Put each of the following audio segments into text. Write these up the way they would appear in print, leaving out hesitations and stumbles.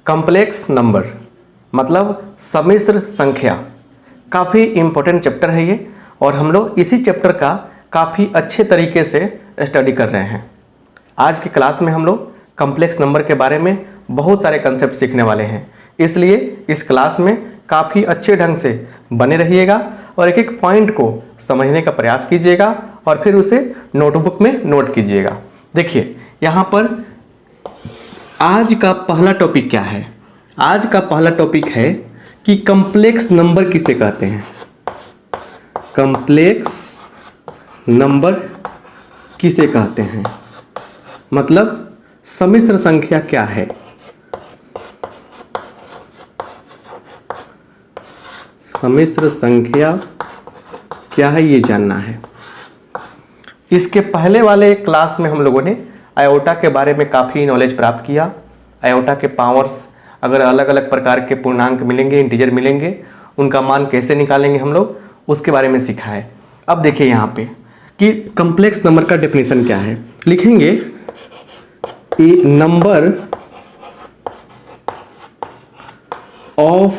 Complex number मतलब सम्मिश्र संख्या काफ़ी इम्पोर्टेंट चैप्टर है ये, और हम लोग इसी चैप्टर का काफ़ी अच्छे तरीके से स्टडी कर रहे हैं। आज की क्लास में हम लोग कॉम्प्लेक्स नंबर के बारे में बहुत सारे कंसेप्ट सीखने वाले हैं, इसलिए इस क्लास में काफ़ी अच्छे ढंग से बने रहिएगा और एक एक पॉइंट को समझने का प्रयास कीजिएगा और फिर उसे नोटबुक में नोट कीजिएगा। देखिए यहाँ पर आज का पहला टॉपिक क्या है। आज का पहला टॉपिक है कि कॉम्प्लेक्स नंबर किसे कहते हैं। कॉम्प्लेक्स नंबर किसे कहते हैं मतलब सम्मिश्र संख्या क्या है। सम्मिश्र संख्या क्या है ये जानना है। इसके पहले वाले क्लास में हम लोगों ने आयोटा के बारे में काफ़ी नॉलेज प्राप्त किया। आयोटा के पावर्स, अगर अलग अलग प्रकार के पूर्णांक मिलेंगे, इंटीजर मिलेंगे, उनका मान कैसे निकालेंगे हम लोग, उसके बारे में सीखा है। अब देखिए यहाँ पे कि कॉम्प्लेक्स नंबर का डेफिनेशन क्या है। लिखेंगे a number of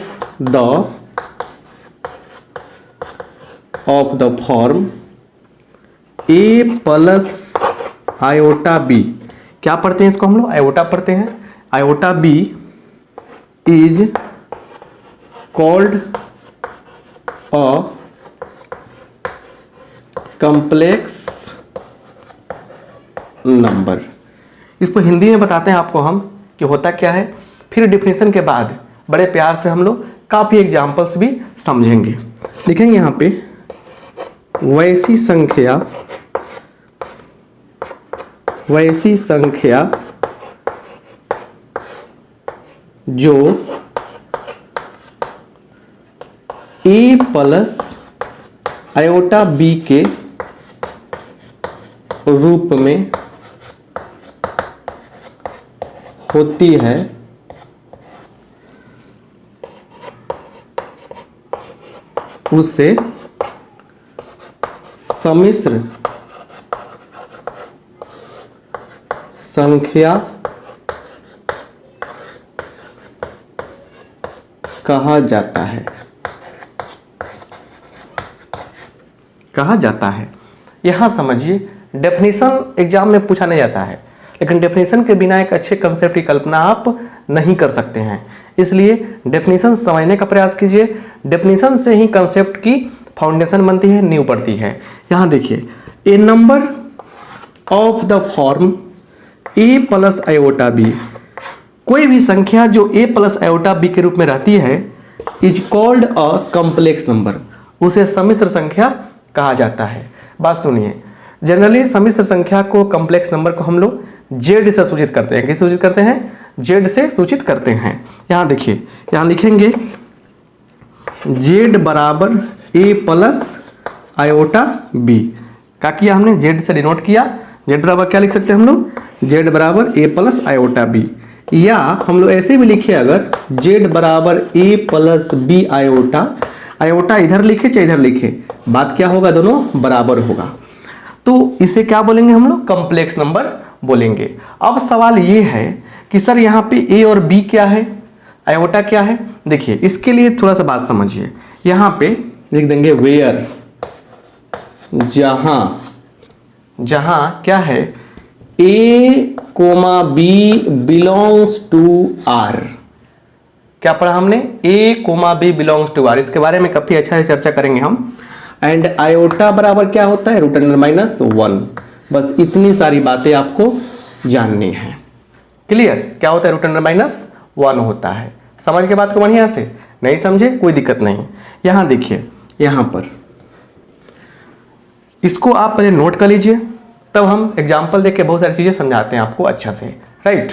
the form a plus iota b. क्या पढ़ते हैं इसको हम लोग? आयोटा पढ़ते हैं। Iota b is called a complex number. इसको हिंदी में बताते हैं आपको हम कि होता क्या है, फिर डिफिनेशन के बाद बड़े प्यार से हम लोग काफ़ी एग्जाम्पल्स भी समझेंगे। लिखेंगे यहाँ पे वैसी संख्या जो ए प्लस आयोटा बी के रूप में होती है उसे सम्मिश्र संख्या कहा जाता है। यहां समझिए, डेफिनेशन एग्जाम में पूछा नहीं जाता है, लेकिन डेफिनेशन के बिना एक अच्छे कंसेप्ट की कल्पना आप नहीं कर सकते हैं। इसलिए डेफिनेशन समझने का प्रयास कीजिए। डेफिनेशन से ही कंसेप्ट की फाउंडेशन बनती है, नींव पड़ती है। यहाँ देखिए, a number of the form a plus iota b, कोई भी संख्या जो ए प्लस आयोटा बी के रूप में रहती है, is called a complex number, उसे सम्मिश्र संख्या कहा जाता है। बात सुनिए, जनरली सम्मिश्र संख्या को, कॉम्प्लेक्स नंबर को हम लोग जेड से सूचित करते हैं। किस सूचित करते हैं? जेड से सूचित करते हैं। यहाँ देखिए, यहाँ लिखेंगे जेड बराबर ए प्लस आयोटा बी। क्या किया हमने? जेड से डिनोट किया। जेड बराबर क्या लिख सकते हैं हम लोग? जेड बराबर ए प्लस आयोटा बी। या हम लोग ऐसे भी लिखे, अगर जेड बराबर ए प्लस बी आयोटा, आयोटा इधर लिखे चाहे इधर लिखे, बात क्या होगा? दोनों बराबर होगा। तो इसे क्या बोलेंगे हम लोग? कॉम्प्लेक्स नंबर बोलेंगे। अब सवाल ये है कि सर यहाँ पे ए और बी क्या है, आयोटा क्या है? देखिए, इसके लिए थोड़ा सा बात समझिए। यहाँ पे लिख देंगे वेयर, जहां क्या है, a comma b belongs to R. क्या पढ़ा हमने? A comma b belongs to R. इसके बारे में काफी अच्छा से चर्चा करेंगे हम। एंड आयोटा बराबर क्या होता है? √(-1). बस इतनी सारी बातें आपको जाननी है। क्लियर? क्या होता है? √(-1) होता है। समझ के बात को बढ़िया से, नहीं समझे कोई दिक्कत नहीं। यहां देखिए, यहां पर इसको आप पहले नोट कर लीजिए, तब हम एग्जाम्पल देख के बहुत सारी चीजें समझाते हैं आपको अच्छा से, राइट।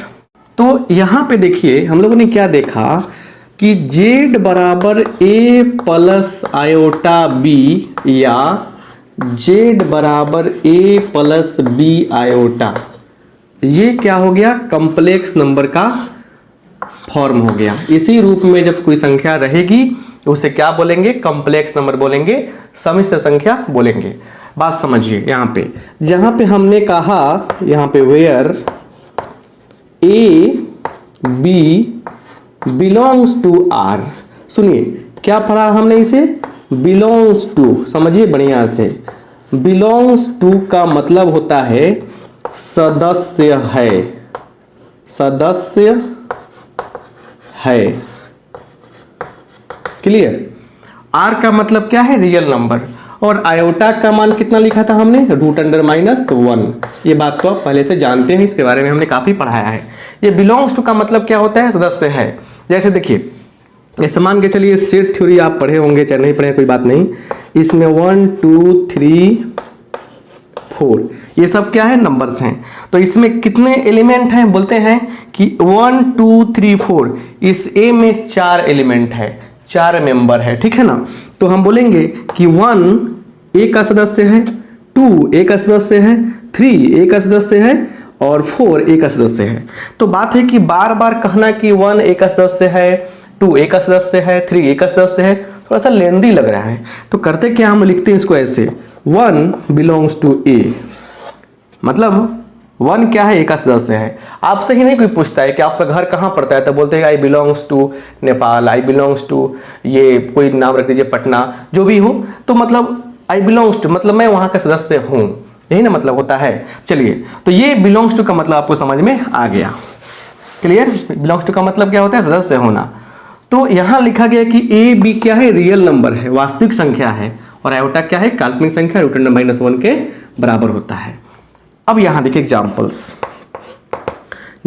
तो यहां पे देखिए, हम लोगों ने क्या देखा कि जेड बराबर ए प्लस आयोटा बी या जेड बराबर ए प्लस बी आयोटा, ये क्या हो गया? कॉम्प्लेक्स नंबर का फॉर्म हो गया। इसी रूप में जब कोई संख्या रहेगी तो उसे क्या बोलेंगे? कॉम्प्लेक्स नंबर बोलेंगे, सम्मिश्र संख्या बोलेंगे। बात समझिए, यहाँ पे जहां पे हमने कहा, यहाँ पे where A B belongs to R. सुनिए क्या पढ़ा हमने इसे, बिलोंग्स टू, समझिए बढ़िया से। बिलोंग्स टू का मतलब होता है सदस्य है, सदस्य है, क्लियर। आर का मतलब क्या है, रियल नंबर। और आयोटा का मान कितना लिखा था हमने, √(-1). ये बात तो आप पहले से जानते हैं, इसके बारे में हमने काफी पढ़ाया है। ये बिलोंग्स टू का मतलब क्या होता है, सदस्य है। जैसे देखिए, ऐसे मान के चलिए सेट थ्योरी आप पढ़े होंगे चाहे नहीं पढ़े कोई बात नहीं। इसमें 1 2 3 4 ये सब क्या है, नंबर्स हैं। तो इसमें कितने एलिमेंट हैं, बोलते हैं कि 1 2 3 4, इस ए में 4 एलिमेंट है, 4 मेंबर है, ठीक है ना। तो हम बोलेंगे कि 1 ए का सदस्य है, 2 ए का सदस्य है, 3 ए का सदस्य है और 4 ए का सदस्य है। तो बात है कि बार बार कहना कि 1 ए का सदस्य है, 2 ए का सदस्य है, 3 ए का सदस्य है, थोड़ा सा लेंदी लग रहा है। तो करते क्या, हम लिखते हैं इसको ऐसे, 1 बिलोंग्स टू ए। मतलब 1 क्या है, ए का सदस्य है। आपसे ही नहीं कोई पूछता है कि आपका घर कहाँ पड़ता है, तो बोलते हैं I belongs to Nepal, I belongs to, ये कोई नाम रख दीजिए पटना, जो भी हो। तो मतलब आई बिलोंग्स टू मतलब मैं वहाँ का सदस्य हूँ, यही ना मतलब होता है। चलिए, तो ये बिलोंग्स टू का मतलब आपको समझ में आ गया, क्लियर। बिलोंग्स टू का मतलब क्या होता है, सदस्य होना। तो यहाँ लिखा गया कि ए बी क्या है, रियल नंबर है, वास्तविक संख्या है, और आयोटा क्या है, काल्पनिक संख्या, √(-1) के बराबर होता है। अब यहाँ देखिए एग्जाम्पल्स,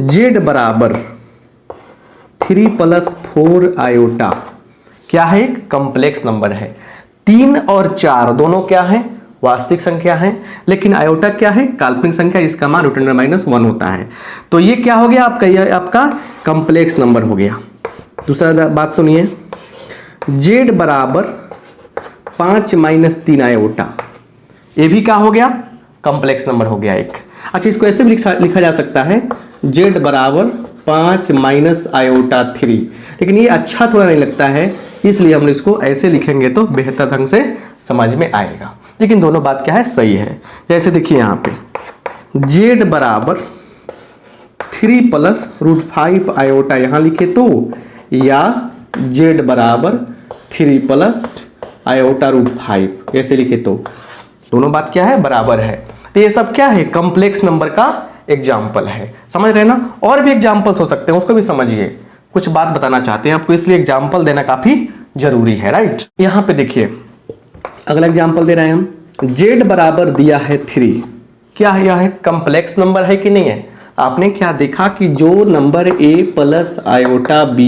z बराबर 3 + 4 आयोटा क्या है, एक कॉम्प्लेक्स नंबर है। 3 और 4 दोनों क्या है, वास्तविक संख्या है, लेकिन आयोटा क्या है, काल्पनिक संख्या, इसका मान √(-1) होता है। तो ये क्या हो गया आपका, ये आपका कॉम्प्लेक्स नंबर हो गया। दूसरा बात सुनिए, z बराबर 5 - 3 आयोटा, ये भी क्या हो गया, कॉम्प्लेक्स नंबर हो गया एक। अच्छा, इसको ऐसे भी लिखा जा सकता है, z बराबर 5 - आयोटा 3, लेकिन ये अच्छा थोड़ा नहीं लगता है, इसलिए हम इसको ऐसे लिखेंगे तो बेहतर ढंग से समझ में आएगा। लेकिन दोनों बात क्या है, सही है। जैसे देखिए यहाँ पे z बराबर 3 + √5 आयोटा यहाँ लिखे तो, या z बराबर 3 + आयोटा √5 ऐसे लिखे तो, दोनों बात क्या है, बराबर है। तो ये सब क्या है, कॉम्प्लेक्स नंबर का एग्जाम्पल है, समझ रहे हैं ना। और भी एग्जाम्पल्स हो सकते हैं, उसको भी समझिए, कुछ बात बताना चाहते हैं आपको, इसलिए एग्जाम्पल देना काफी जरूरी है, राइट। यहाँ पे देखिए अगला एग्जाम्पल दे रहे हैं हम, z बराबर दिया है 3, क्या है, यह है कॉम्प्लेक्स नंबर है कि नहीं है। आपने क्या देखा कि जो नंबर a + आयोटा b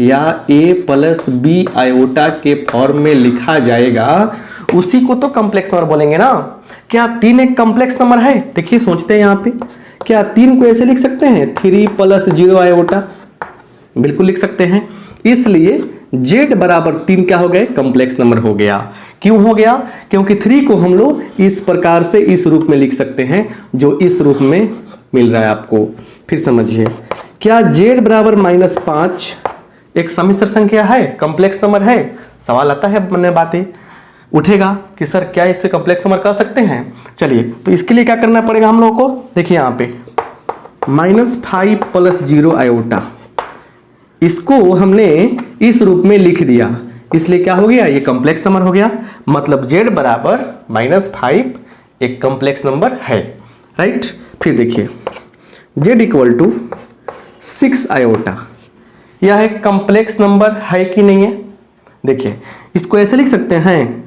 या a + b आयोटा के फॉर्म में लिखा जाएगा उसी को तो कॉम्प्लेक्स नंबर बोलेंगे ना। क्या 3 एक कॉम्प्लेक्स नंबर है, देखिए सोचते हैं यहाँ पे, क्या 3 को ऐसे लिख सकते हैं, 3 + 0 आयोटा, बिल्कुल लिख सकते हैं। इसलिए z बराबर 3 क्या हो गए, कॉम्प्लेक्स नंबर हो गया। क्यों हो गया, क्योंकि 3 को हम लोग इस प्रकार से इस रूप में लिख सकते हैं जो इस रूप में मिल रहा है आपको। फिर समझिए, क्या z बराबर -5 एक सम्मिश्र संख्या है, कॉम्प्लेक्स नंबर है। सवाल आता है, मन में बातें उठेगा कि सर क्या इससे कॉम्प्लेक्स नंबर कर सकते हैं। चलिए, तो इसके लिए क्या करना पड़ेगा हम लोगों को, देखिए यहाँ पे -5 + 0 आयोटा, इसको हमने इस रूप में लिख दिया, इसलिए क्या हो गया, ये कॉम्प्लेक्स नंबर हो गया। मतलब z बराबर -5 एक कॉम्प्लेक्स नंबर है, राइट। फिर देखिए z = 6 आयोटा, यह एक कॉम्प्लेक्स नंबर है कि नहीं है। देखिए इसको ऐसे लिख सकते हैं,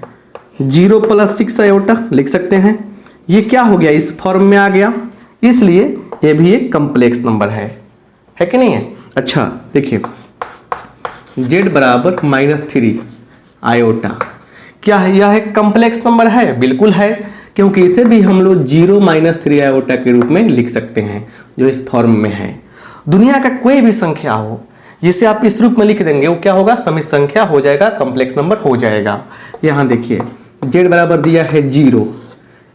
0 + 6 आयोटा लिख सकते हैं। ये क्या हो गया, इस फॉर्म में आ गया, इसलिए ये भी एक कॉम्प्लेक्स नंबर है कि नहीं है। अच्छा देखिए, z बराबर -3 आयोटा, क्या है, यह एक कॉम्प्लेक्स नंबर है, बिल्कुल है, क्योंकि इसे भी हम लोग 0 - 3 आयोटा के रूप में लिख सकते हैं जो इस फॉर्म में है। दुनिया का कोई भी संख्या हो जिसे आप इस रूप में लिख देंगे वो क्या होगा, सम्मिश्र संख्या हो जाएगा, कॉम्प्लेक्स नंबर हो जाएगा। यहाँ देखिए z बराबर दिया है 0,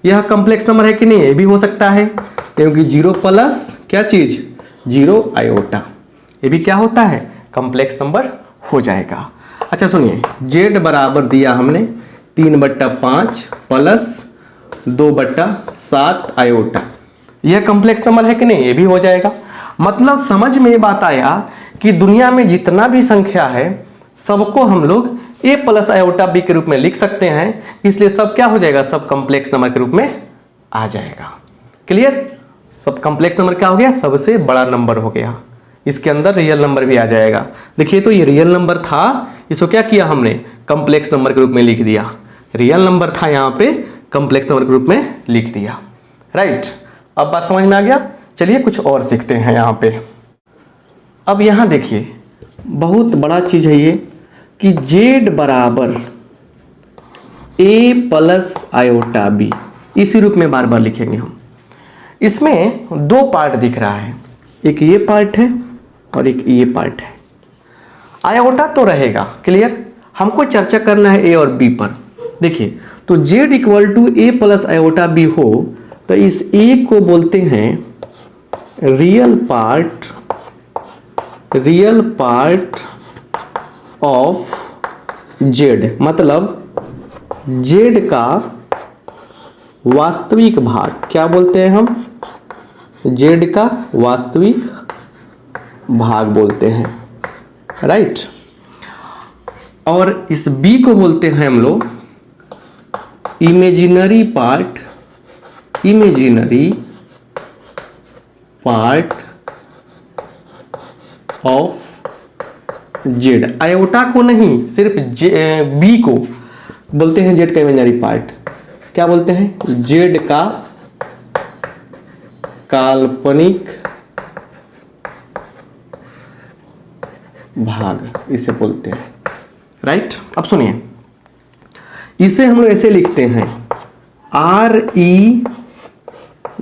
यह कॉम्प्लेक्स नंबर है कि नहीं, ये भी हो सकता है, क्योंकि 0 + क्या चीज, 0 आयोटा, ये भी क्या होता है, कॉम्प्लेक्स नंबर हो जाएगा। अच्छा सुनिए, z बराबर दिया हमने 3/5 + 2/7 आयोटा, यह कॉम्प्लेक्स नंबर है कि नहीं, ये भी हो जाएगा। मतलब समझ में ये बात आया कि दुनिया में जितना भी संख्या है सबको हम लोग a प्लस आयोटा b के रूप में लिख सकते हैं, इसलिए सब क्या हो जाएगा, सब कॉम्प्लेक्स नंबर के रूप में आ जाएगा। क्लियर? सब कॉम्प्लेक्स नंबर क्या हो गया, सबसे बड़ा नंबर हो गया। इसके अंदर रियल नंबर भी आ जाएगा। देखिए तो ये रियल नंबर था, इसको क्या किया हमने, कॉम्प्लेक्स नंबर के रूप में लिख दिया। रियल नंबर था यहाँ पे, कॉम्प्लेक्स नंबर के रूप में लिख दिया। राइट, अब बात समझ में आ गया। चलिए कुछ और सीखते हैं यहाँ पे। अब यहाँ देखिए बहुत बड़ा चीज है ये कि z बराबर a प्लस आयोटा b, इसी रूप में बार बार लिखेंगे हम। इसमें दो पार्ट दिख रहा है, एक ये पार्ट है और एक ये पार्ट है। आयोटा तो रहेगा, क्लियर? हमको चर्चा करना है a और b पर। देखिए तो z equal to a plus iota b हो तो इस a को बोलते हैं रियल पार्ट ऑफ z, मतलब z का वास्तविक भाग। क्या बोलते हैं हम, z का वास्तविक भाग बोलते हैं। राइट, और इस b को बोलते हैं हम लोग imaginary part of z। Iota को नहीं, सिर्फ b को बोलते हैं z का इमेजिनरी पार्ट। क्या बोलते हैं, z का काल्पनिक भाग, इसे बोलते हैं। राइट, अब सुनिए, इसे हम लोग ऐसे लिखते हैं आर ई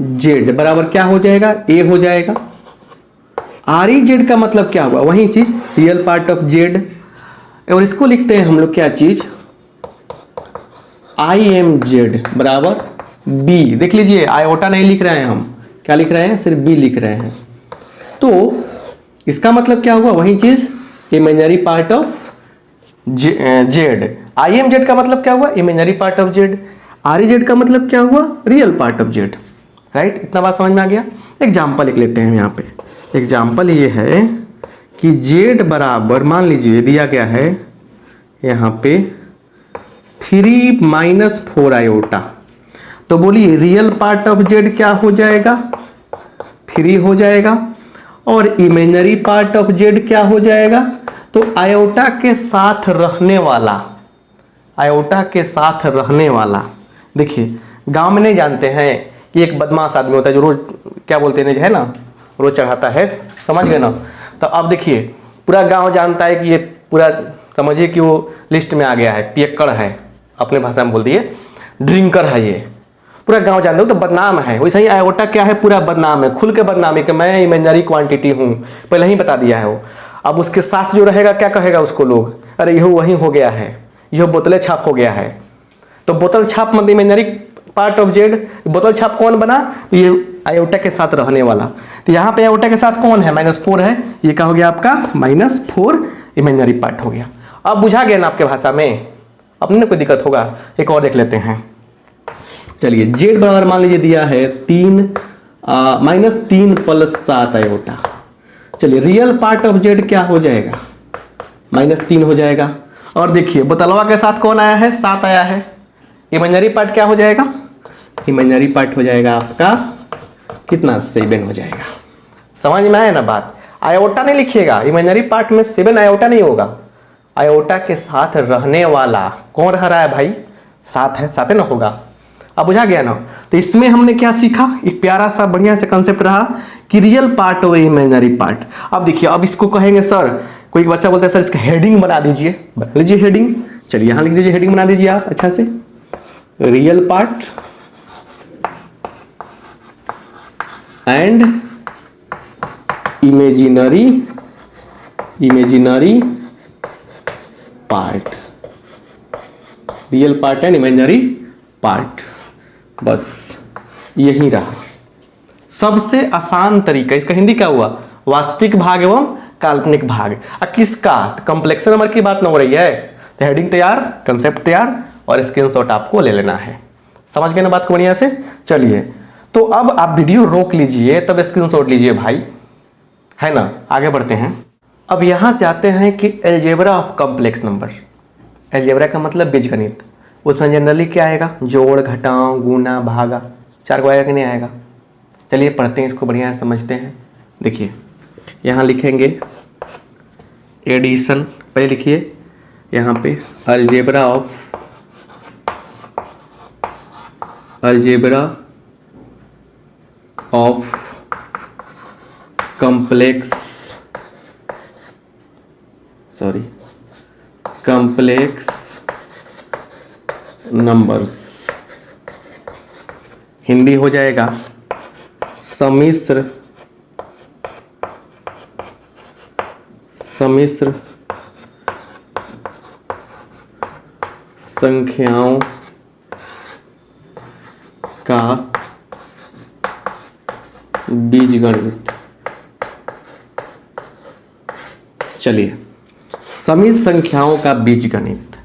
जेड बराबर क्या हो जाएगा, ए हो जाएगा। आर ई जेड का मतलब क्या हुआ, वही चीज रियल पार्ट ऑफ जेड। और इसको लिखते हैं हम लोग क्या चीज, आई एम जेड बराबर बी। देख लीजिए आयोटा नहीं लिख रहे हैं हम, क्या लिख रहे हैं, सिर्फ बी लिख रहे हैं। तो इसका मतलब क्या हुआ, वही चीज imaginary part of Z. I am Z का मतलब क्या हुआ, imaginary part of Z. R E Z का मतलब क्या हुआ, real part of Z. Right, इतना बात समझ में आ गया। एग्जाम्पल लिख लेते हैं यहाँ पे। एग्जाम्पल ये है कि जेड बराबर, मान लीजिए दिया गया है यहाँ पे 3-4 आयोटा, तो बोलिए रियल पार्ट ऑफ जेड क्या हो जाएगा, 3 हो जाएगा। और इमेजिनरी पार्ट ऑफ जेड क्या हो जाएगा, तो आयोटा के साथ रहने वाला, आयोटा के साथ रहने वाला। देखिए गांव में नहीं जानते हैं कि एक बदमाश आदमी होता है जो रोज क्या बोलते हैं, है ना, रोज चढ़ाता है, समझ गए ना। तो अब देखिए पूरा गांव जानता है कि ये पूरा समझिए कि वो लिस्ट में आ गया है, पियक्कड़ है, अपने भाषा में बोल दिए ड्रिंकर है, ये पूरा गांव जानते हो, तो बदनाम है। वैसे ही आयोटा क्या है, पूरा बदनाम है, खुल के बदनाम है कि मैं इमेजिनरी क्वांटिटी हूँ, पहले ही बता दिया है वो। अब उसके साथ जो रहेगा क्या कहेगा उसको लोग, अरे यह वही हो गया है, यह बोतलें छाप हो गया है। तो बोतल छाप मतलब इमेजिनरी पार्ट ऑफ जेड। बोतल छाप कौन बना, तो ये आयोटा के साथ रहने वाला। तो यहाँ पे आयोटा के साथ कौन है, -4 है, ये क्या हो गया आपका -4 इमेजिनरी पार्ट हो गया। अब बुझा गया ना आपके भाषा में, अपने ना कोई दिक्कत होगा। एक और देख लेते हैं। चलिए जेड बराबर मान लीजिए दिया है -3 + 7 आयोटा। चलिए रियल पार्ट ऑफ जेड क्या हो जाएगा, -3 हो जाएगा। और देखिए बोतलवा के साथ कौन आया है, 7 आया है। इमेजिनरी पार्ट क्या हो जाएगा, इमेजिनरी पार्ट हो जाएगा आपका कितना, 7 हो जाएगा। समझ में आया ना बात। आयोटा नहीं लिखिएगा, इमेजिनरी पार्ट में 7 आयोटा नहीं होगा, आयोटा के साथ रहने वाला कौन रह रहा है भाई, 7 है, 7 ना होगा। अब बुझा गया ना। तो इसमें हमने क्या सीखा, एक प्यारा सा बढ़िया सा कंसेप्ट रहा कि रियल पार्ट और इमेजिनरी पार्ट। अब देखिए, अब इसको कहेंगे सर, कोई बच्चा बोलता है सर इसका हेडिंग बना दीजिए, बना लीजिए हेडिंग। चलिए यहाँ लिख दीजिए, हेडिंग बना दीजिए आप अच्छा से, real part and imaginary part, real part and imaginary part. बस यही रहा सबसे आसान तरीका। इसका हिंदी क्या हुआ, वास्तविक भाग एवं काल्पनिक भाग। किसका, कॉम्प्लेक्स नंबर की बात न हो रही है। तो हेडिंग तैयार, कंसेप्ट तैयार और स्क्रीनशॉट आपको ले लेना है। समझ गए ना बात को बढ़िया से। चलिए तो अब आप वीडियो रोक लीजिए, तब स्क्रीनशॉट लीजिए भाई, है ना। आगे बढ़ते हैं। अब यहाँ से आते हैं कि algebra of complex number. Algebra का मतलब बीजगणित, उसमें जनरली क्या आएगा, जोड़ घटाव गुना भागा, 4 को आएगा कि नहीं आएगा। चलिए पढ़ते हैं इसको, बढ़िया समझते हैं। देखिए यहाँ लिखेंगे एडिशन, पहले लिखिए यहाँ पे algebra of complex numbers, Hindi हो जाएगा सम्मिश्र संख्याओं का बीजगणित। चलिए सम्मिश्र संख्याओं का बीजगणित,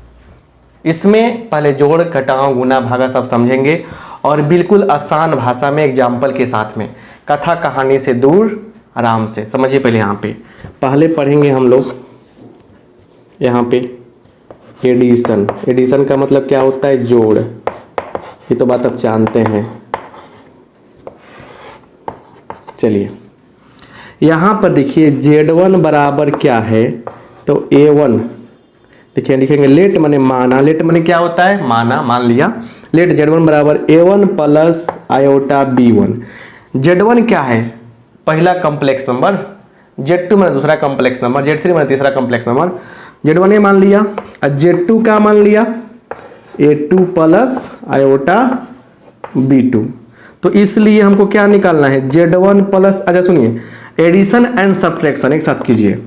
इसमें पहले जोड़ घटाव गुना भागा सब समझेंगे और बिल्कुल आसान भाषा में एग्जाम्पल के साथ में, कथा कहानी से दूर आराम से समझिए। पहले यहाँ पे पहले पढ़ेंगे हम लोग यहाँ पे एडिशन का मतलब क्या होता है, जोड़, ये तो बात आप जानते हैं। चलिए यहाँ पर देखिए Z1 बराबर क्या है, तो A1 देखिए लिखेंगे लेट मने माना, लेट मने क्या होता है, माना, मान लिया। लेट Z1 बराबर A1 plus iota B1। Z1 क्या है, पहला कॉम्प्लेक्स नंबर, Z2 मैंने दूसरा कॉम्प्लेक्स नंबर, Z3 मैंने तीसरा कॉम्प्लेक्स नंबर। Z1 ये मान लिया और Z2 का मान लिया A2 प्लस आयोटा B2। तो इसलिए हमको क्या निकालना है, Z1 प्लस, अच्छा सुनिए, एडिशन एंड सब्ट्रैक्शन एक साथ कीजिए,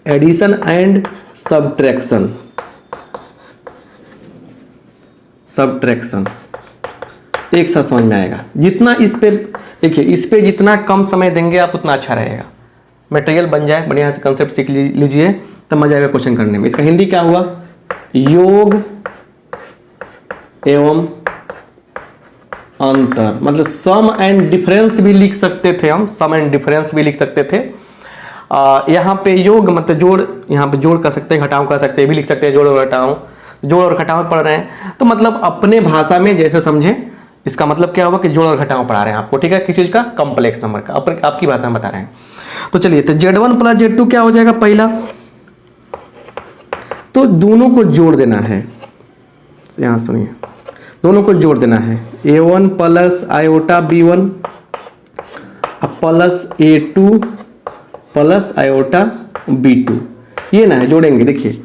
एडिशन एंड सब्ट्रैक्शन एक साथ समझ में आएगा। जितना इस पे देखिए, इस पे जितना कम समय देंगे आप उतना अच्छा रहेगा, मटेरियल बन जाए, बढ़िया से कंसेप्ट सीख लीजिए तब मजा आएगा क्वेश्चन करने में। इसका हिंदी क्या हुआ, योग एवं अंतर, मतलब सम एंड डिफरेंस भी लिख सकते थे हम, सम एंड डिफरेंस भी लिख सकते थे। यहाँ पे योग मतलब जोड़, यहाँ पे जोड़ कर सकते हैं, घटाव कर सकते हैं, भी लिख सकते हैं, जोड़ और घटाव पढ़ रहे हैं तो मतलब अपने भाषा में जैसे समझें। इसका मतलब क्या होगा कि जोड़ और घटाव पढ़ा रहे हैं आपको, ठीक है, किसी चीज का, कॉम्प्लेक्स नंबर का, आपकी भाषा में बता रहे हैं। तो चलिए, तो Z1 प्लस Z2 क्या हो जाएगा, पहला तो दोनों को जोड़ देना है, यहां सुनिए, दोनों को जोड़ देना है, A1 plus iota B1 plus A2 plus iota B2, ये ना है, जोड़ेंगे। देखिए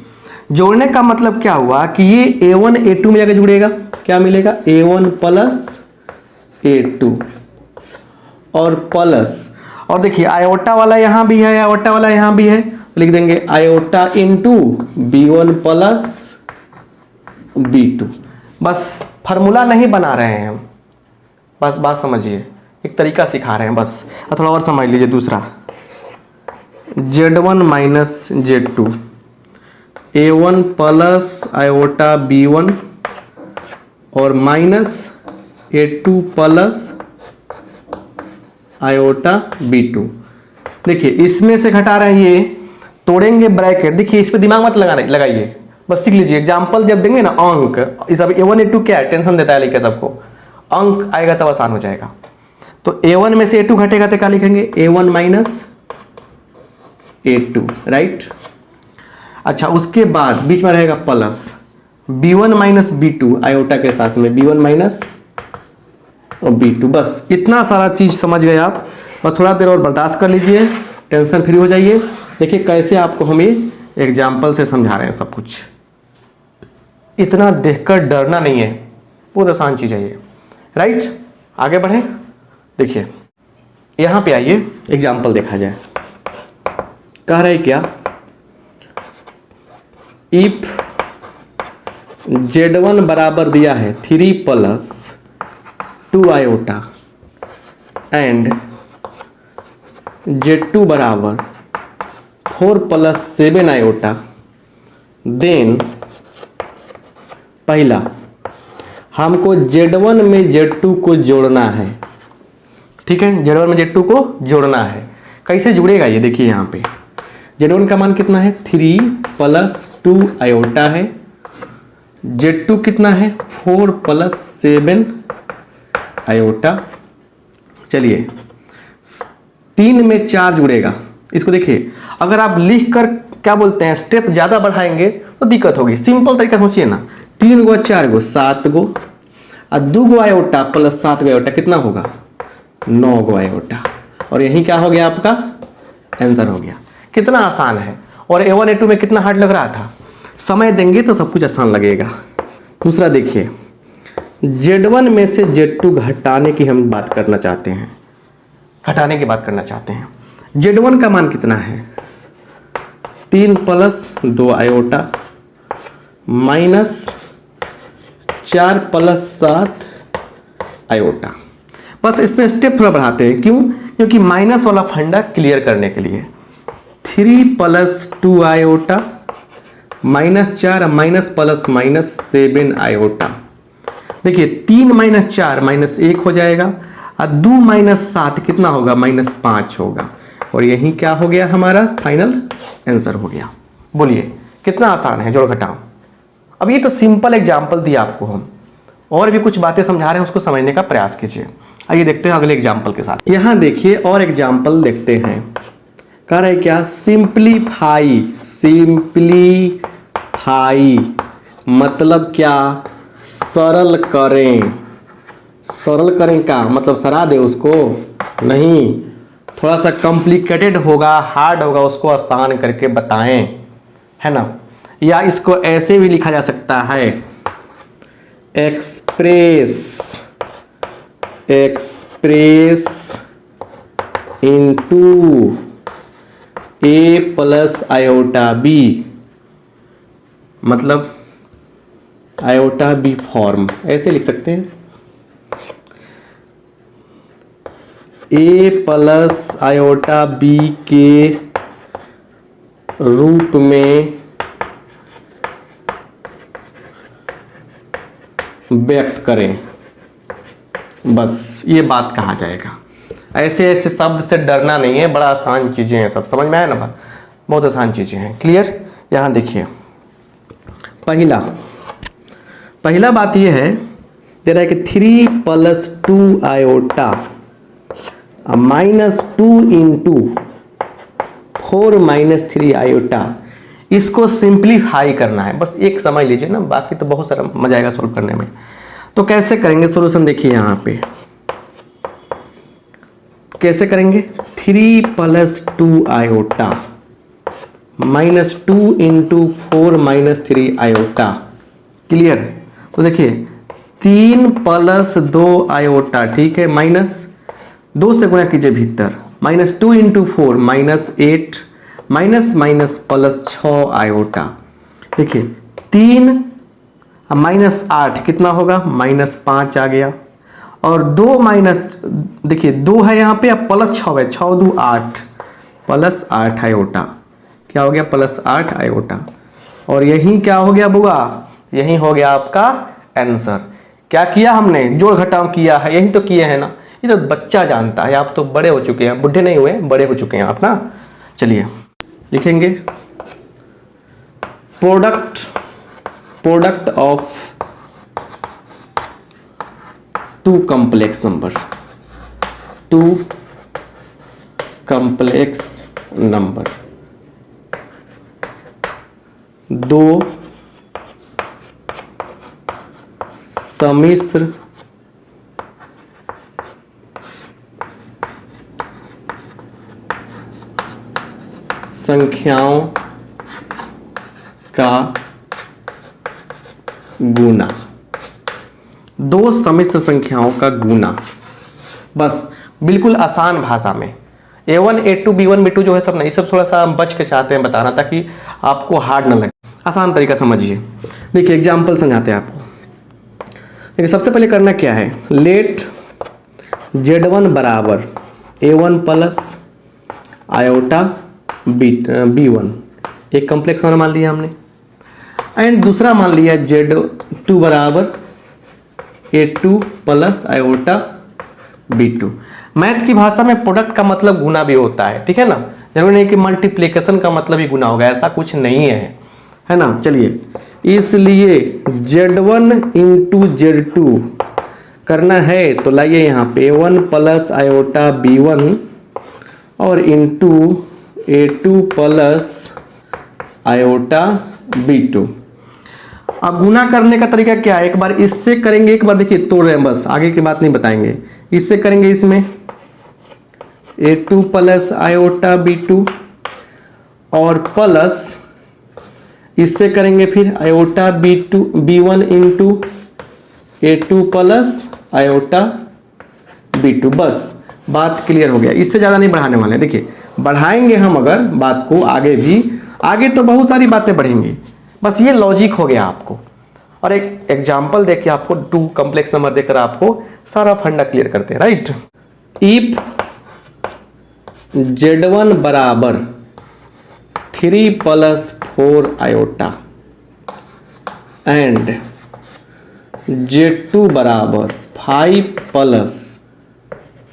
जोड़ने का मतलब क्या हुआ कि ये A1 A2 में जाकर जुड़ेगा, क्या मिलेगा, A1 प्लस A2 और प्लस, और देखिए आयोटा वाला यहां भी है, आयोटा वाला यहां भी है, लिख देंगे iota into B1 plus B2। बस फार्मूला नहीं बना रहे हैं हम, बस बात समझिए, एक तरीका सिखा रहे हैं बस। थोड़ा और समझ लीजिए, दूसरा Z1 minus Z2, A1 plus iota B1 और minus A2 plus iota B2। देखिए इसमें से घटा रहे हैं, ये तोड़ेंगे ब्रैकेट, देखिए इस पे दिमाग मत लगाइए, बस सीख लीजिए। एग्जाम्पल जब देंगे ना, अंक, इस अब A1 A2 क्या है, टेंशन देता है लेके सबको, अंक आएगा तब आसान हो जाएगा। तो A1 में से A2 घटेगा तो क्या लिखेंगे, A1 माइनस A2, राइट। अच्छा उसके बाद बीच में रहेगा plus B1 minus B2 iota के साथ में, B1 माइनस और B2। बस इतना सारा चीज समझ गए आप, बस थोड़ा देर और बर्दाश्त कर लीजिए, टेंशन फ्री हो जाइए। देखिए कैसे आपको हम ये एग्जाम्पल से समझा रहे हैं सब कुछ, इतना देखकर डरना नहीं है, बहुत आसान चीज है ये, राइट। आगे बढ़ें, देखिए यहां पे आइए, एग्जाम्पल देखा जाए। कह रहे क्या, इफ Z1 बराबर दिया है 3 प्लस 2 आयोटा एंड Z2 बराबर 4 प्लस 7 आयोटा, देन पहला हमको Z1 में Z2 को जोड़ना है, ठीक है, Z1 में Z2 को जोड़ना है। कैसे जुड़ेगा ये देखिए, यहाँ पे Z1 का मान कितना है 3 + 2 आयोटा है। Z2 कितना है 4 + 7 आयोटा। चलिए 3 में 4 जुड़ेगा। इसको देखिए, अगर आप लिख कर क्या बोलते हैं स्टेप ज़्यादा बढ़ाएंगे तो दिक्कत होगी। सिंपल तरीका सोचिए ना, 3 गो 4 गो 7 गो और 2 गो आयोटा प्लस 7 गो आयोटा कितना होगा 9 गो आयोटा। और यही क्या हो गया आपका आंसर हो गया। कितना आसान है। और A1 A2 में कितना हार्ड लग रहा था। समय देंगे तो सब कुछ आसान लगेगा। दूसरा देखिए, Z1 में से Z2 घटाने की हम बात करना चाहते हैं, घटाने की बात करना चाहते हैं। Z1 का मान कितना है 3 + 2 आयोटा -4 + 7 आयोटा। बस इसमें स्टेप थोड़ा बढ़ाते हैं। क्यों? क्योंकि माइनस वाला फंडा क्लियर करने के लिए। 3 + 2 आयोटा -4 -+- 7 आयोटा। देखिए 3 - 4 -1 हो जाएगा और 2 - 7 कितना होगा -5 होगा। और यही क्या हो गया हमारा फाइनल आंसर हो गया। बोलिए कितना आसान है जोड़ घटाव। अब ये तो सिंपल एग्जाम्पल दिया आपको हम, और भी कुछ बातें समझा रहे हैं, उसको समझने का प्रयास कीजिए। आइए देखते हैं अगले एग्जाम्पल के साथ। यहाँ देखिए और एग्जाम्पल देखते हैं। कह रहे क्या सिंप्लीफाई। सिंप्लीफाई मतलब क्या सरल करें। सरल करें का मतलब सरा दे उसको नहीं, थोड़ा सा कॉम्प्लिकेटेड होगा, हार्ड होगा, उसको आसान करके बताएं, है ना। या इसको ऐसे भी लिखा जा सकता है express into A + iota B, मतलब आयोटा B फॉर्म ऐसे लिख सकते हैं। A + आयोटा B के रूप में व्यक्त करें, बस ये बात कहा जाएगा। ऐसे ऐसे शब्द से डरना नहीं है, बड़ा आसान चीज़ें हैं, सब समझ में आया ना बात, बहुत आसान चीज़ें हैं। क्लियर। यहाँ देखिए पहला बात ये है दे रहा है कि 3 + 2 आयोटा -2 × 4 - 3 आयोटा। इसको सिंप्लीफाई करना है, बस एक समझ लीजिए ना, बाकी तो बहुत सारा मजा आएगा सोल्व करने में। तो कैसे करेंगे सॉल्यूशन, देखिए यहाँ पे कैसे करेंगे। 3 + 2 आयोटा -2 × 4 - 3 आयोटा। क्लियर। तो देखिए 3 + 2 आयोटा, ठीक है, -2 से गुणा कीजिए भीतर, -2 × 4 -8 -+6 आयोटा। देखिए 3 -8 कितना होगा -5 आ गया। और 2 देखिए 2 है यहाँ पे, अब +6 है, 6 × 2 8 +8 आयोटा। क्या हो गया +8 आयोटा। और यही क्या हो गया बुआ, यही हो गया आपका आंसर। क्या किया हमने, जोड़ घटाव किया है, यही तो किए हैं ना। ये तो बच्चा जानता है, आप तो बड़े हो चुके हैं, बुढ़े नहीं हुए, बड़े हो चुके हैं आप ना। चलिए लिखेंगे product of 2 complex number, 2 complex number, 2 सम्मिश्र संख्याओं का गुना। 2 सम्मिश्र संख्याओं का गुना, बस बिल्कुल आसान भाषा में। A1 A2 B1 B2 जो है सब नहीं, सब थोड़ा सा बच के चाहते हैं बताना ताकि आपको हार्ड ना लगे, आसान तरीका समझिए। देखिए एग्जाम्पल समझाते हैं आपको। देखिए सबसे पहले करना क्या है, लेट Z1 बराबर A1 + आयोटा B1, एक कॉम्प्लेक्स नंबर मान लिया हमने। एंड दूसरा मान लिया Z2 बराबर A2 + आयोटा B2। मैथ की भाषा में प्रोडक्ट का मतलब गुना भी होता है, ठीक है ना। जरूरी नहीं कि मल्टीप्लिकेशन का मतलब ही गुना होगा, ऐसा कुछ नहीं है ना। चलिए, इसलिए Z1 इंटू Z2 करना है तो लाइए यहाँ पे A1 प्लस आयोटा B1 और into A2 plus iota B2। अब गुना करने का तरीका क्या है, एक बार इससे करेंगे, एक बार देखिए तोड़ रहे हैं, बस आगे की बात नहीं बताएंगे। इससे करेंगे इसमें A2 प्लस आयोटा B2 और प्लस इससे करेंगे फिर iota B1 into A2 plus iota B2। बस बात क्लियर हो गया, इससे ज़्यादा नहीं बढ़ाने वाले। देखिए बढ़ाएंगे हम अगर बात को आगे भी, आगे तो बहुत सारी बातें बढ़ेंगी, बस ये लॉजिक हो गया आपको। और एक एग्जाम्पल देके आपको 2 कॉम्प्लेक्स नंबर देकर आपको सारा फंडा क्लियर करते हैं, राइट। इफ Z1 बराबर 3 प्लस 4 आयोटा एंड Z2 बराबर 5 प्लस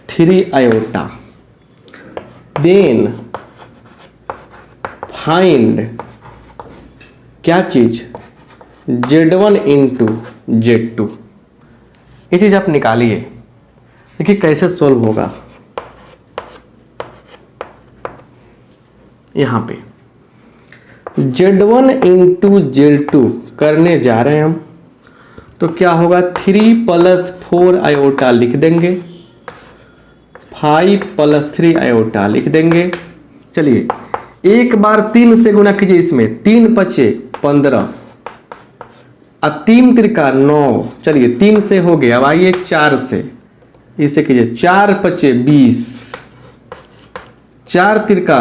3 आयोटा, देन फाइंड क्या चीज Z1 इंटू Z2। ये चीज आप निकालिए, देखिए कैसे सोल्व होगा। यहां पे Z1 इंटू Z2 करने जा रहे हैं हम, तो क्या होगा 3 प्लस 4 आयोटा लिख देंगे, 5 प्लस 3 आयोटा लिख देंगे। चलिए एक बार 3 से गुना कीजिए, इसमें 3 पचे 15 और 3 तिरका 9। चलिए 3 से हो गया, अब आइए 4 से, इसे कीजिए 4 पचे 20, 4 तिरका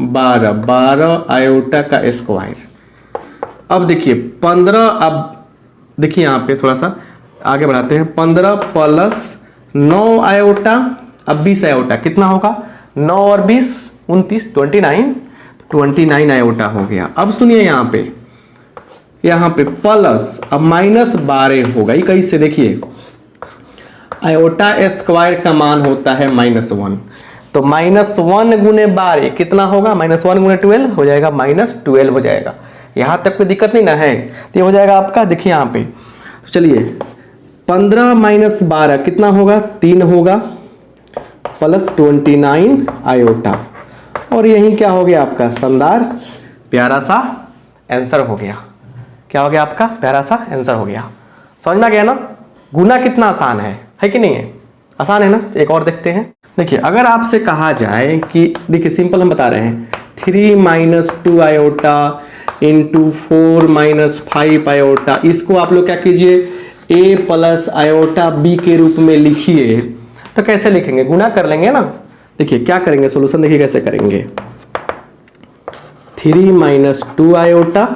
12, 12 आयोटा का स्क्वायर। अब देखिए 15, अब देखिए यहाँ पे थोड़ा सा आगे बढ़ाते हैं, 15 प्लस 9 आयोटा, अब 20 आयोटा कितना होगा, 9 और 20 29, 29 आयोटा हो गया। अब सुनिए यहाँ पे प्लस, अब माइनस 12 होगा, ये कैसे देखिए, आयोटा स्क्वायर का मान होता है -1, तो -1 गुने 12 कितना होगा, -1 गुने 12 हो जाएगा, -12 हो जाएगा। यहाँ तक कोई दिक्कत नहीं ना है, तो ये हो जाएगा आपका। देखिए यहाँ पे चलिए 15 माइनस 12 कितना होगा, 3 होगा, प्लस 29 आयोटा, और यही क्या हो गया आपका शानदार प्यारा सा आंसर हो गया। क्या हो गया आपका, प्यारा सा आंसर हो गया। समझ में आ गया ना, गुना कितना आसान है कि नहीं है, आसान है ना। एक और देखते हैं, देखिए अगर आपसे कहा जाए कि, देखिए सिंपल हम बता रहे हैं, 3 minus 2 iota into 4 minus 5 iota, इसको आप लोग क्या कीजिए, a प्लस आयोटा b के रूप में लिखिए। तो कैसे लिखेंगे, गुना कर लेंगे ना। देखिए क्या करेंगे, सॉल्यूशन देखिए कैसे करेंगे, 3 minus 2 iota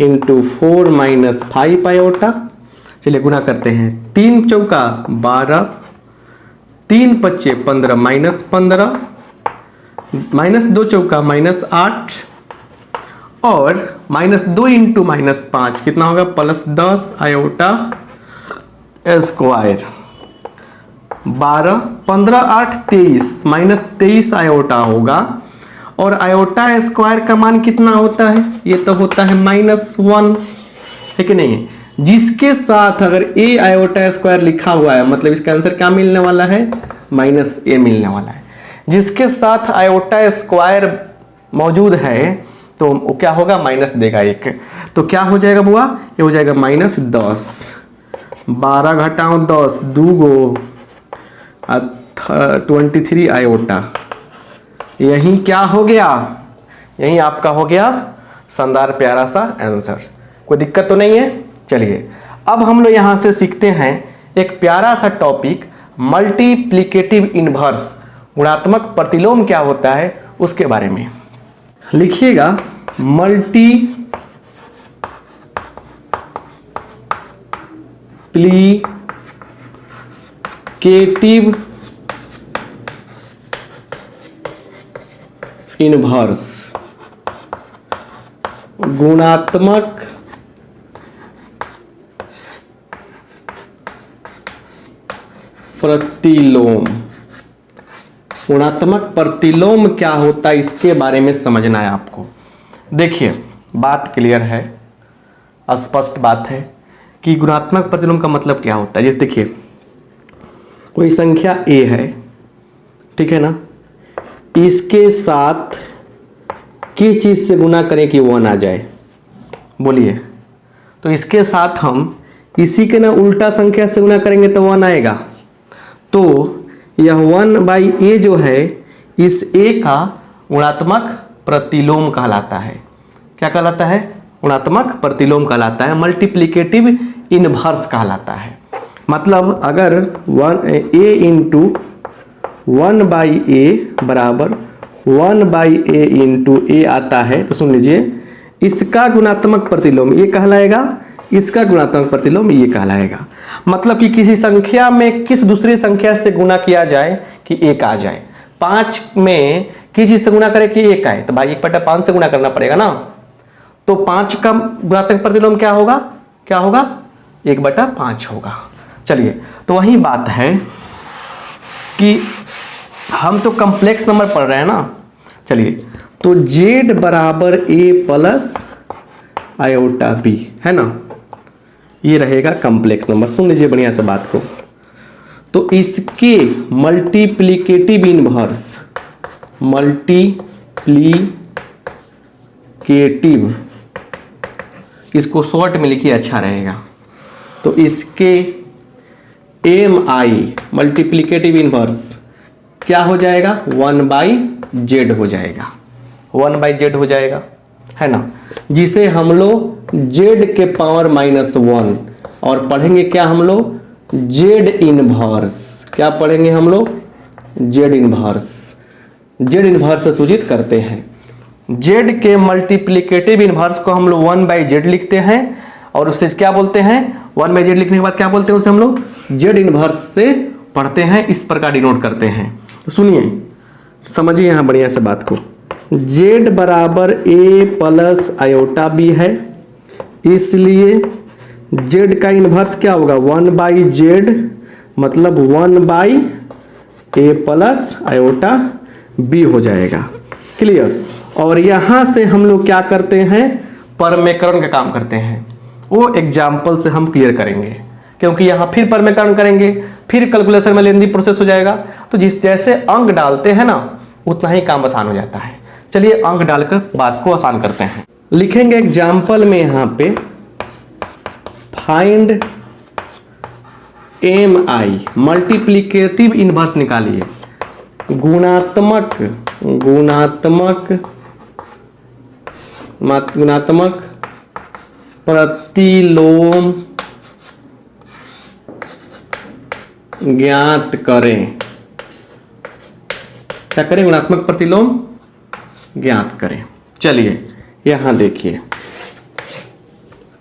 into 4 minus 5 iota. चलिए गुना करते हैं, 3 चौका 12, 3 पच्चे 15 माइनस 15, माइनस 2 चौका -8, और -2 इंटू -5 कितना होगा, प्लस 10 आयोटा स्क्वायर, 12 15 8 23 -23 आयोटा होगा। और आयोटा स्क्वायर का मान कितना होता है, ये तो होता है -1, है कि नहीं है। जिसके साथ अगर a आयोटा स्क्वायर लिखा हुआ है, मतलब इसका आंसर क्या मिलने वाला है, -a मिलने वाला है। जिसके साथ आयोटा स्क्वायर मौजूद है तो वो क्या होगा, माइनस देगा 1, तो क्या हो जाएगा बुआ, ये हो जाएगा -10, 12 घटाओ 10 2 गो 23 आयोटा। यही क्या हो गया, यही आपका हो गया शानदार प्यारा सा आंसर। कोई दिक्कत तो नहीं है। चलिए अब हम लोग यहाँ से सीखते हैं एक प्यारा सा टॉपिक, मल्टीप्लिकेटिव इनवर्स, गुणात्मक प्रतिलोम क्या होता है उसके बारे में। लिखिएगा मल्टीप्लिकेटिव इनवर्स, गुणात्मक प्रतिलोम। गुणात्मक प्रतिलोम क्या होता है इसके बारे में समझना है आपको। देखिए बात क्लियर है, स्पष्ट बात है कि गुणात्मक प्रतिलोम का मतलब क्या होता है। जैसे देखिए कोई संख्या a है, ठीक है ना, इसके साथ किस चीज़ से गुना करें कि 1 आ जाए, बोलिए। तो इसके साथ हम इसी के ना उल्टा संख्या से गुना करेंगे तो 1 आएगा। तो यह 1/a जो है इस a का गुणात्मक प्रतिलोम कहलाता है। क्या कहलाता है? गुणात्मक प्रतिलोम कहलाता है, मल्टीप्लिकेटिव इनवर्स कहलाता है। मतलब अगर a इंटू 1/a बराबर 1/a इंटू a आता है तो सुन लीजिए, इसका गुणात्मक प्रतिलोम ये कहलाएगा, इसका गुणात्मक प्रतिलोम ये कहलाएगा। मतलब कि किसी संख्या में किस दूसरी संख्या से गुना किया जाए कि 1 आ जाए। 5 में किस चीज से गुना करे कि 1 आए, तो भाई 1/5 से गुना करना पड़ेगा ना। तो 5 का गुणात्मक प्रतिलोम क्या होगा? क्या होगा? 1/5 होगा। चलिए, तो वही बात है कि हम तो कॉम्प्लेक्स नंबर पढ़ रहे हैं ना। चलिए, तो z बराबर a प्लस आयोटा b है ना, ये रहेगा कॉम्प्लेक्स नंबर। सुन लीजिए बढ़िया से बात को। तो इसके मल्टीप्लिकेटिव इनवर्स, मल्टीप्लिकेटिव, इसको शॉर्ट में लिखिए अच्छा रहेगा। तो इसके mi मल्टीप्लिकेटिव इनवर्स क्या हो जाएगा? 1/z हो जाएगा, 1/z हो जाएगा, है ना, जिसे हम लोग z के पावर -1 और पढ़ेंगे क्या हम लोग? z inverse. क्या पढ़ेंगे हम लोग? z inverse. z इनवर्स से सूचित करते हैं। z के मल्टीप्लिकेटिव इनवर्स को हम लोग 1/z लिखते हैं और उससे क्या बोलते हैं? 1/z लिखने के बाद क्या बोलते हैं? उसे हम लोग z इनवर्स से पढ़ते हैं, इस प्रकार डिनोट करते हैं। तो सुनिए, समझिए यहाँ बढ़िया से बात को। z बराबर a प्लस आयोटा b है, इसलिए z का इन्वर्स क्या होगा? 1/z, मतलब 1/a प्लस आयोटा b हो जाएगा। क्लियर? और यहाँ से हम लोग क्या करते हैं? परमेकरण का काम करते हैं। वो एग्जाम्पल से हम क्लियर करेंगे, क्योंकि यहाँ फिर परमेकरण करेंगे, फिर कैलकुलेशन में लेंदी प्रोसेस हो जाएगा। तो जिस जैसे अंक डालते हैं ना, उतना ही काम आसान हो जाता है। चलिए अंक डालकर बात को आसान करते हैं। लिखेंगे एग्जाम्पल में यहाँ पे फाइंड mi मल्टीप्लिकेटिव इनवर्स निकालिए। गुणात्मक प्रतिलोम ज्ञात करें। क्या करें? गुणात्मक प्रतिलोम ज्ञात करें। चलिए यहां देखिए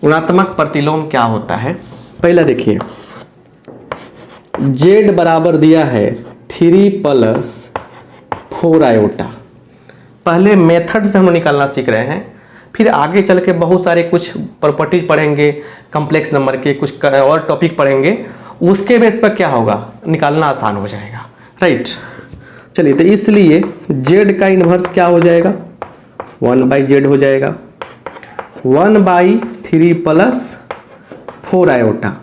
गुणात्मक प्रतिलोम क्या होता है। पहला देखिए, z बराबर दिया है 3 + 4 आयोटा। पहले मेथड से हम लोग निकालना सीख रहे हैं, फिर आगे चल के बहुत सारे कुछ प्रॉपर्टीज पढ़ेंगे, कॉम्प्लेक्स नंबर के कुछ और टॉपिक पढ़ेंगे, उसके बेस पर क्या होगा? निकालना आसान हो जाएगा, राइट। चलिए, तो इसलिए z का इन्वर्स क्या हो जाएगा? 1/z हो जाएगा, 1/3 + 4 आयोटा।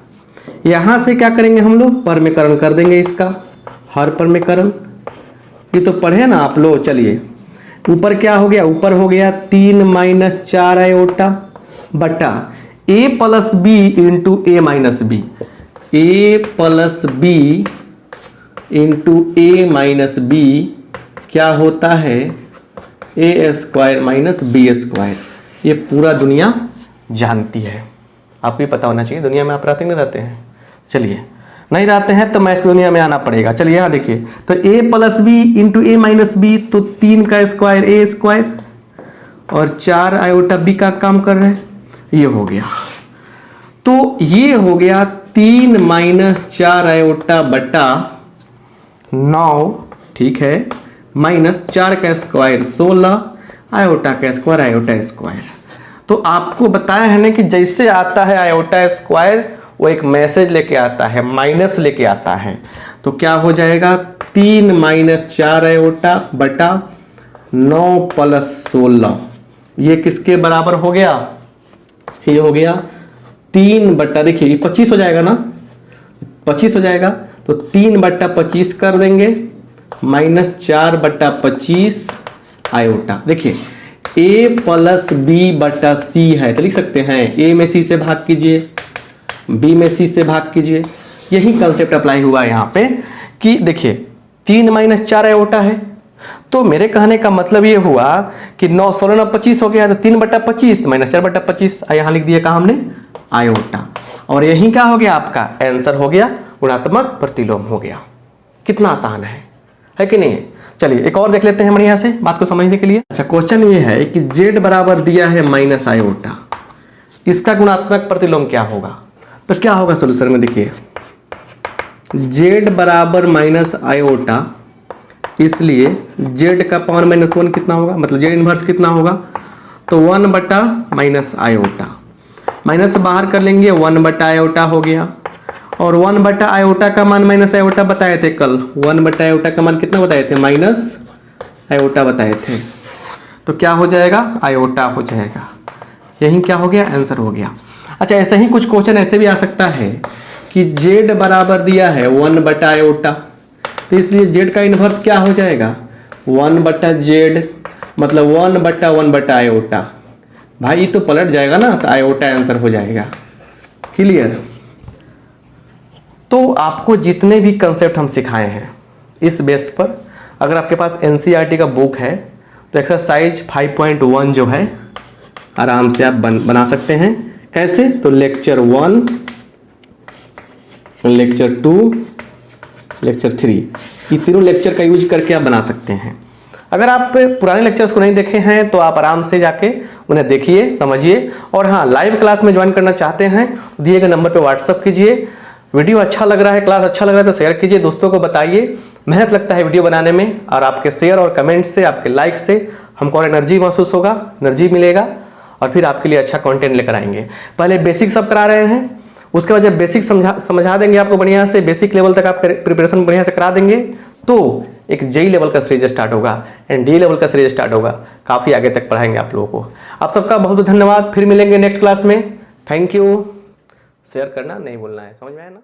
यहाँ से क्या करेंगे हम लोग? परमेकरण कर देंगे इसका, हर परमेकरण। ये तो पढ़े ना आप लोग। चलिए, ऊपर क्या हो गया? ऊपर हो गया 3 - 4 आयोटा बटा a + b into a - b, a + b into a - b क्या होता है? a² - b²। ये पूरा दुनिया जानती है, आपको भी पता होना चाहिए। दुनिया में आप रहते नहीं रहते हैं? चलिए, नहीं रहते हैं तो मैथ की दुनिया में आना पड़ेगा। चलिए यहाँ देखिए, तो a + b into a - b, तो 3 का स्क्वायर a² और 4 आयोटा b का काम कर रहे हैं, ये हो गया। तो ये हो गया 3 - 4 आयोटा बटा 9, ठीक है, -4 का स्क्वायर 16, आयोटा का स्क्वायर आयोटा स्क्वायर। तो आपको बताया है ना कि जैसे आता है आयोटा स्क्वायर, वो एक मैसेज लेके आता है, माइनस लेके आता है। तो क्या हो जाएगा? 3 माइनस 4 आयोटा बटा 9 प्लस 16, ये किसके बराबर हो गया? ये हो गया 3 बटा, देखिए ये 25 हो जाएगा ना, 25 हो जाएगा, तो 3 बटा 25 कर देंगे माइनस 4 बटा 25 आयोटा। देखिए a प्लस बी बटा सी है तो लिख सकते हैं a में c से भाग कीजिए, b में c से भाग कीजिए। यही कंसेप्ट अप्लाई हुआ है यहाँ पे कि देखिए 3 माइनस 4 आयोटा है, तो मेरे कहने का मतलब ये हुआ कि 9 16 9 25 हो गया, तो 3 बटा 25 माइनस 4 बटा 25 यहाँ लिख दिया कहा हमने आयोटा, और यही क्या हो गया? आपका आंसर हो गया गुणात्मक प्रतिलोम हो गया। कितना आसान है कि नहीं? चलिए एक और देख लेते हैं बढ़िया से बात को समझने के लिए। अच्छा, क्वेश्चन ये है कि z बराबर दिया है माइनस आयोटा, इसका गुणात्मक प्रतिलोम क्या होगा? तो क्या होगा सोल्यूशन में? देखिए z बराबर माइनस आयोटा, इसलिए z का पावर माइनस 1 कितना होगा, मतलब z इनवर्स कितना होगा? तो 1 बटा माइनस आयोटा, माइनस बाहर कर लेंगे 1 बटा आयोटा हो गया, और 1 बटा आयोटा का मान माइनस आयोटा बताए थे कल, 1 बटा आयोटा का मान कितना बताए थे? माइनस आयोटा बताए थे, तो क्या हो जाएगा? आयोटा हो जाएगा। यही क्या हो गया? आंसर हो गया। अच्छा, ऐसे ही कुछ क्वेश्चन ऐसे भी आ सकता है कि z बराबर दिया है 1 बटा आयोटा, तो इसलिए z का इन्वर्स क्या हो जाएगा? 1 बटा z, मतलब 1 बटा आयोटा। भाई तो पलट जाएगा ना, तो आयोटा आंसर हो जाएगा। क्लियर? तो आपको जितने भी कंसेप्ट हम सिखाए हैं इस बेस पर, अगर आपके पास एनसीईआरटी का बुक है तो एक्सरसाइज 5.1 जो है आराम से आप बना सकते हैं। कैसे? तो लेक्चर 1, लेक्चर 2, लेक्चर 3, ये तीनों लेक्चर का यूज करके आप बना सकते हैं। अगर आप पुराने लेक्चर्स को नहीं देखे हैं तो आप आराम से जाके उन्हें देखिए, समझिए, और हाँ लाइव क्लास में ज्वाइन करना चाहते हैं तो दिए गए नंबर पे व्हाट्सअप कीजिए। वीडियो अच्छा लग रहा है, क्लास अच्छा लग रहा है तो शेयर कीजिए, दोस्तों को बताइए। मेहनत लगता है वीडियो बनाने में, और आपके शेयर और कमेंट से, आपके लाइक से हमको और एनर्जी महसूस होगा, एनर्जी मिलेगा, और फिर आपके लिए अच्छा कंटेंट लेकर आएंगे। पहले बेसिक सब करा रहे हैं, उसके बाद जब बेसिक समझा देंगे आपको बढ़िया से, बेसिक लेवल तक आप प्रिपरेशन बढ़िया से करा देंगे, तो एक जेई लेवल का सीरीज स्टार्ट होगा एंड डी लेवल का सीरीज स्टार्ट होगा। काफ़ी आगे तक पढ़ाएंगे आप लोगों को। आप सबका बहुत बहुत धन्यवाद। फिर मिलेंगे नेक्स्ट क्लास में। Thank you. शेयर करना नहीं भूलना है, समझ में आया ना?